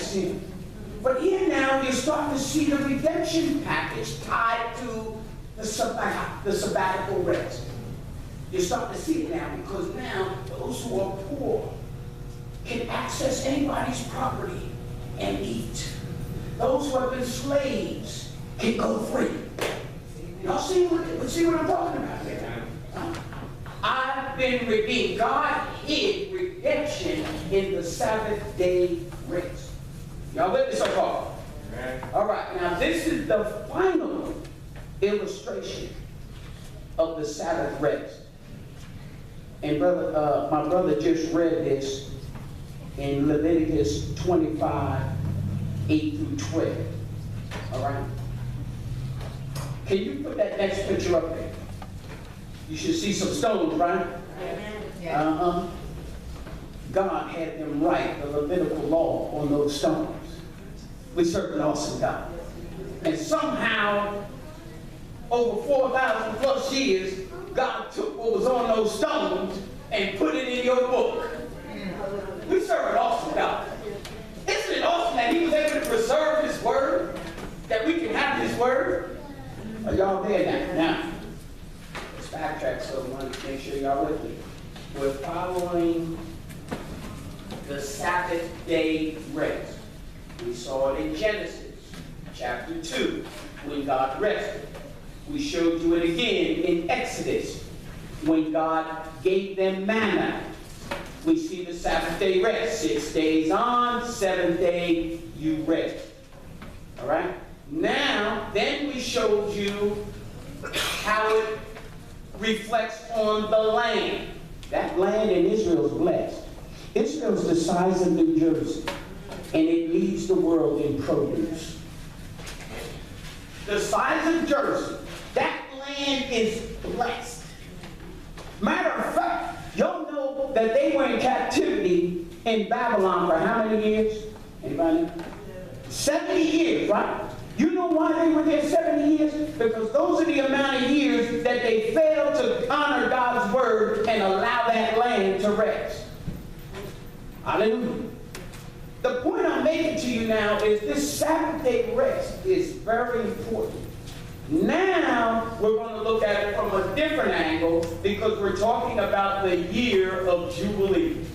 sin. But here now you're starting to see the redemption package tied to the sabbatical rest. You're starting to see it now because now those who are poor can access anybody's property and eat. Those who have been slaves can go free. Y'all see what I'm talking about here? I've been redeemed. God hid redemption in the Sabbath day rest. Y'all with me so far? All right, now this is the final illustration of the Sabbath rest. And my brother just read this in Leviticus 25, 8 through 12. All right? Can you put that next picture up there? You should see some stones, right? Yeah. God had them write the Levitical law on those stones. We serve an awesome God. And somehow, over 4,000 plus years, God took what was on those stones and put it in your book. We serve an awesome God. Isn't it awesome that He was able to preserve His Word? That we can have His Word? Are y'all there now? Now, let's backtrack so I want to make sure y'all with me. We're following the Sabbath day rest. We saw it in Genesis chapter 2 when God rested. We showed you it again in Exodus when God gave them manna. We see the Sabbath day rest. 6 days on, 7th day you rest. All right? Now, then we showed you how it reflects on the land. That land in Israel is blessed. Israel's the size of New Jersey, and it leads the world in produce. The size of Jersey, that land is blessed. Matter of fact, y'all know that they were in captivity in Babylon for how many years? Anybody know? 70 years, right? You know why they were there 70 years? Because those are the amount of years that they failed to honor God's word and allow that land to rest. Hallelujah. The point I'm making to you now is this Sabbath day rest is very important. Now we're going to look at it from a different angle because we're talking about the year of Jubilee.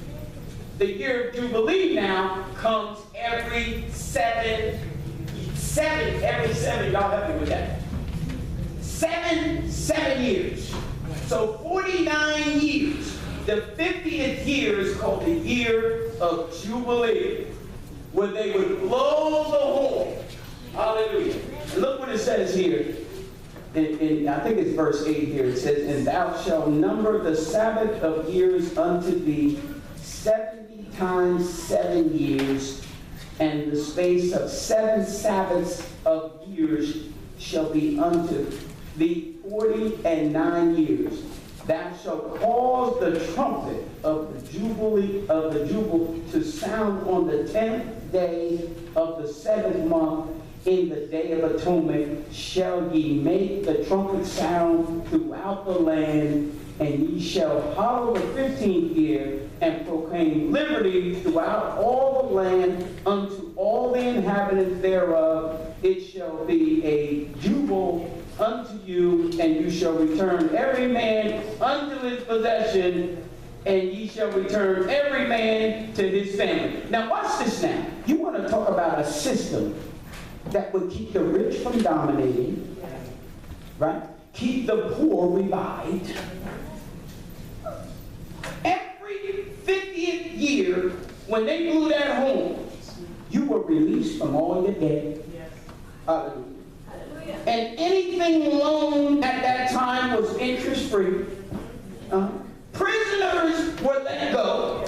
The year of Jubilee now comes every seven, y'all help me with that. 7 years. So 49 years. The 50th year is called the year of Jubilee, where they would blow the horn. Hallelujah. And look what it says here. In I think it's verse 8 here. It says, "And thou shalt number the Sabbath of years unto thee 70 times 7 years, and the space of 7 Sabbaths of years shall be unto thee 49 years. Thou shalt cause the trumpet of the Jubilee to sound on the 10th day of the 7th month. In the day of atonement shall ye make the trumpet sound throughout the land, and ye shall hallow the 15th year, and proclaim liberty throughout all the land unto all the inhabitants thereof. It shall be a jubile unto you, and you shall return every man unto his possession, and ye shall return every man to his family." Now watch this now. You want to talk about a system that would keep the rich from dominating, right? Keep the poor revived. Every 50th year, when they blew that horn, you were released from all your debt. Hallelujah. And anything loaned at that time was interest-free. Prisoners were let go.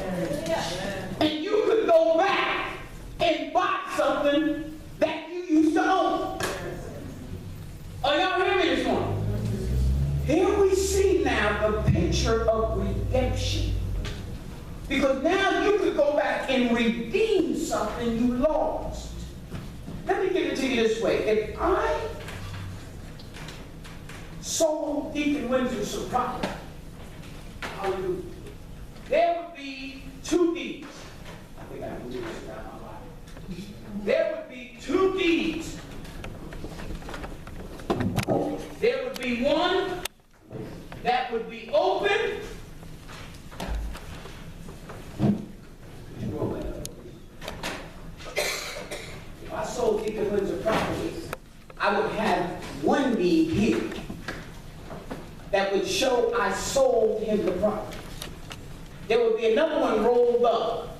And you could go back and buy something that you used to own. Are y'all hearing me this morning? Here we see now the picture of redemption. Because now you could go back and redeem something you lost. Let me give it to you this way. If I sold Deacon Windsor's some property, hallelujah, there would be 2 deeds. I think I can do this around my life. show I sold him the property. There would be another one rolled up.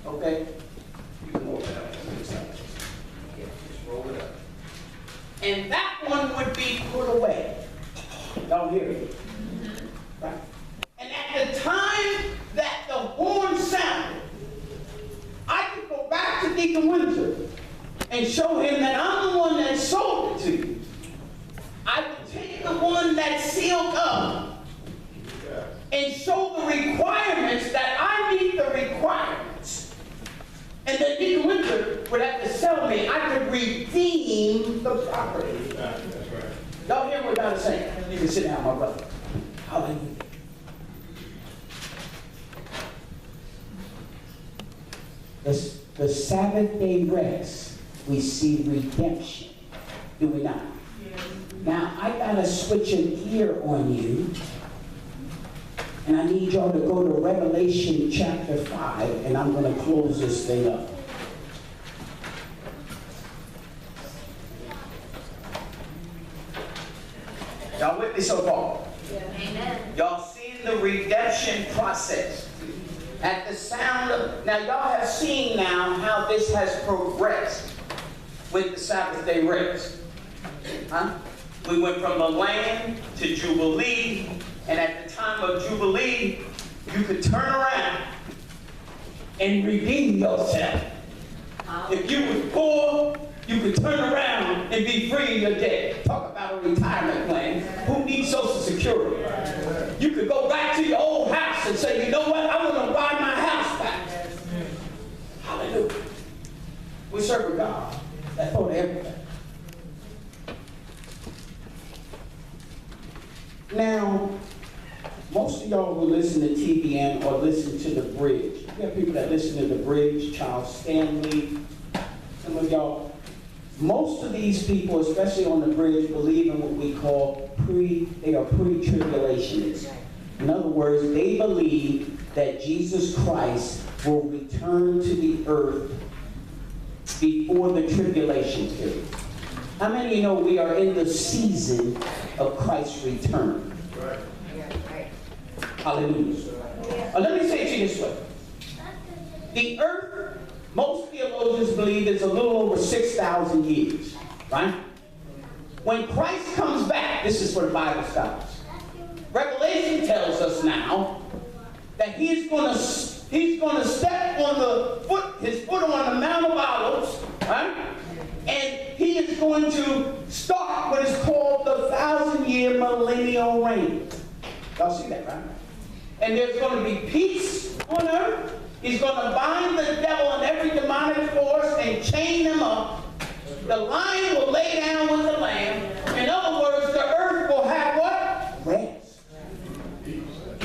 Okay? You can roll it up. Yeah, just roll it up. And that one would be put away. Y'all hear me? Right? And at the time that the horn sounded, I could go back to Deacon Winter and show him that I'm the one that sold it to you. I would take the one that's sealed up and show the requirements that I meet the requirements. And then Deacon Winter would have to sell me. I could redeem the property. That's right. Y'all hear what God is saying? You can sit down, my brother. Hallelujah. The Sabbath day rest, we see redemption. Do we not? Yes. Now, I got to switch a gear on you. And I need y'all to go to Revelation chapter 5, and I'm going to close this thing up. Y'all with me so far? Yeah. Amen. Y'all seeing the redemption process. At the sound of, now y'all have seen now how this has progressed with the Sabbath day rest. Huh? We went from the land to Jubilee, and at the time of Jubilee, you could turn around and redeem yourself. If you were poor, you could turn around and be free of your debt. Talk about a retirement plan. Who needs Social Security? You could go back to your old house and say, you know what, I'm going to buy my house back. Hallelujah. We serve a God that thought of everything. Now, most of y'all who listen to TBN or listen to The Bridge, we have people that listen to The Bridge, Charles Stanley, some of y'all. Most of these people, especially on The Bridge, believe in what we call they are pre-tribulationists. In other words, they believe that Jesus Christ will return to the earth before the tribulation period. How many of you know we are in the season of Christ's return? Right. Hallelujah. Let me say it to you this way. The earth, most theologians believe, is a little over 6,000 years. Right? When Christ comes back, this is where the Bible stops. Revelation tells us now that he's going to step on his foot on the Mount of Olives, right? And he is going to start what is called the 1,000-year millennial reign. Y'all see that, right? And there's going to be peace on earth. He's going to bind the devil and every demonic force and chain them up. The lion will lay down with the lamb. In other words, the earth will have what? Rest.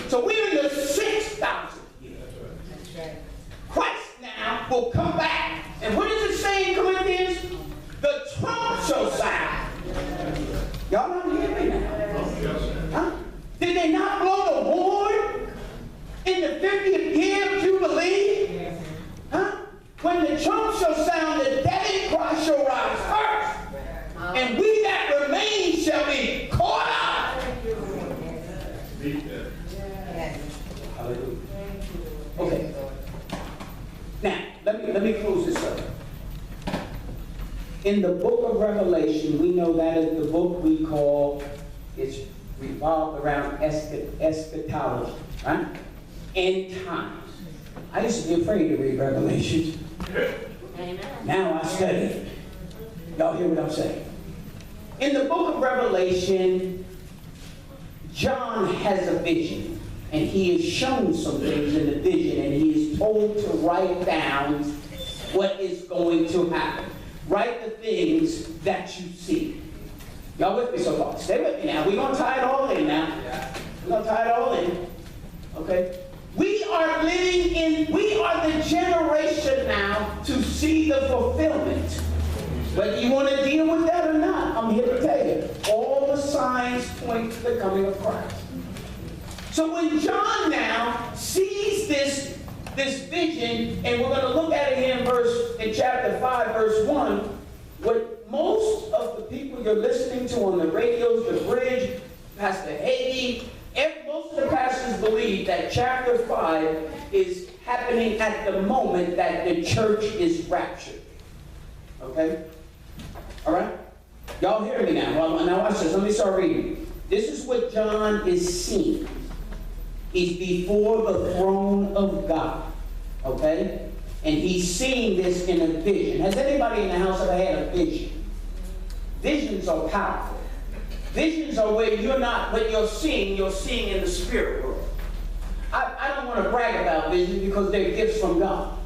So we're in the 6,000 years. Christ now will come back. And what does it say in Corinthians? The trump shall sound. Y'all not hear me now? Huh? Did they not blow the horn in the 50th year of Jubilee? Huh? When the trump shall sound, the dead in Christ shall rise first. And we that remain shall be caught up. Hallelujah. Okay. Now, let me close this up. In the book of Revelation, we know that is the book we call, it's revolved around eschatology, right? End times. I used to be afraid to read Revelation. Amen. Now I study it. Y'all hear what I'm saying? In the book of Revelation, John has a vision. And he is shown some things in the vision. And he is told to write down what is going to happen. Write the things that you see. Y'all with me so far? Stay with me now. We're going to tie it all in now. We're going to tie it all in. Okay? We are the generation now to see the fulfillment. Whether you want to deal with that or not, I'm here to tell you. All the signs point to the coming of Christ. So when John now sees this vision, and we're going to look at it here in chapter 5, verse 1, what most of the people you're listening to on the radios, the bridge, Pastor Hagee, Most of the pastors believe that chapter 5 is happening at the moment that the church is raptured. Okay? All right? Y'all hear me now? Well, now watch this. Let me start reading. This is what John is seeing. He's before the throne of God. Okay? And he's seeing this in a vision. Has anybody in the house ever had a vision? Visions are powerful. Visions are where what you're seeing in the spirit world. I don't want to brag about visions because they're gifts from God.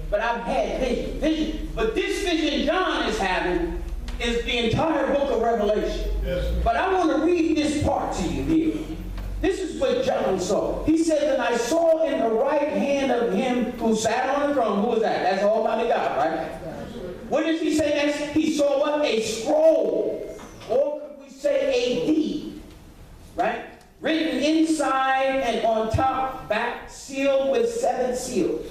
But I've had vision. But this vision John is having is the entire book of Revelation. Yes. But I want to read this part to you here. This is what John saw. He said, and I saw in the right hand of him who sat on the throne. Who was that? That's Almighty God, right? What does he say next? He saw what? A scroll. Or could we say a deed? Right? Written inside and on top, back, sealed with 7 seals.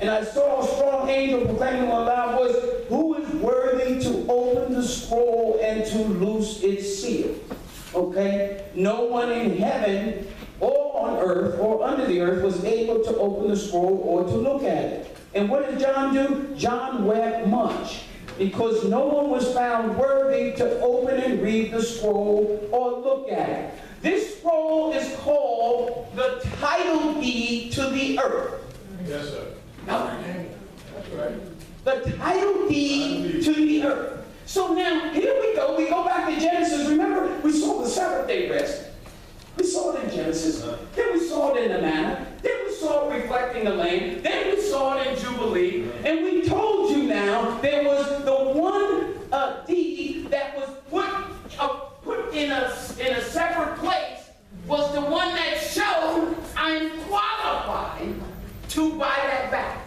And I saw a strong angel proclaiming with a loud voice, who is worthy to open the scroll and to loose its seal? Okay? No one in heaven or on earth or under the earth was able to open the scroll or to look at it. And what did John do? John wept much, because no one was found worthy to open and read the scroll or look at it. This scroll is called the title deed to the earth. Yes, sir. That's right. The title deed to the earth. So now, here we go. We go back to Genesis. Remember, we saw the Sabbath day rest. We saw it in Genesis. Then we saw it in the manna. Then we saw it reflecting the land. Then we saw it in Jubilee. And we told you now there was the one deed that was put in a separate place, was the one that showed I'm qualified to buy that back.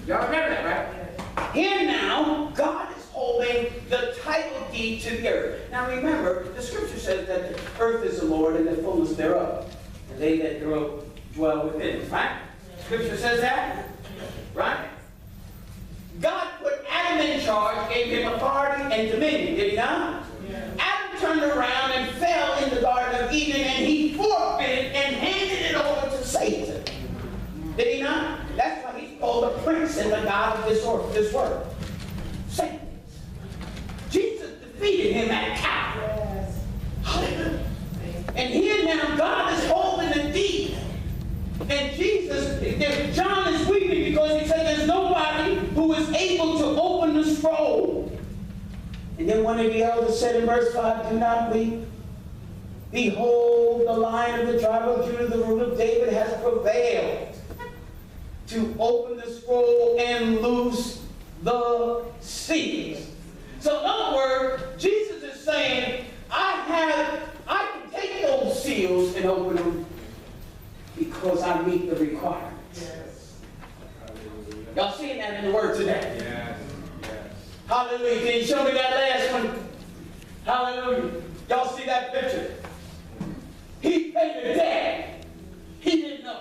Y'all remember that, right? Here now, God is holding the title deed to the earth. Now remember, the scripture says that the earth is the Lord and the fullness thereof, and they that dwell within it, right? Scripture says that, right? God put Adam in charge, gave him authority and dominion, did he not? Yeah. Adam turned around and fell in the Garden of Eden, and he forfeited and handed it over to Satan. Did he not? That's why he's called the prince and the god of this world. Satan. Jesus defeated him at Calvary. Hallelujah. And here now God is holding the deed. And John is weeping because he said there's nobody who is able to open the scroll. And then one of the elders said in verse 5, do not weep. Behold, the Lion of the tribe of Judah, the root of David, has prevailed to open the scroll and loose the seals. So in other words, Jesus is saying, I can take those seals and open them because I meet the requirements. Yes. Y'all seeing that in the Word today? Yes. Yes. Hallelujah. Can you show me that last one? Hallelujah. Y'all see that picture? He paid the debt. He didn't know.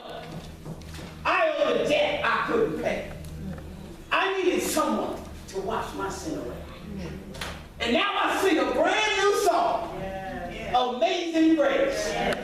I owed a debt I couldn't pay. I needed someone to wash my sin away. And now I sing a brand new song. Yeah. Amazing Grace. Yeah.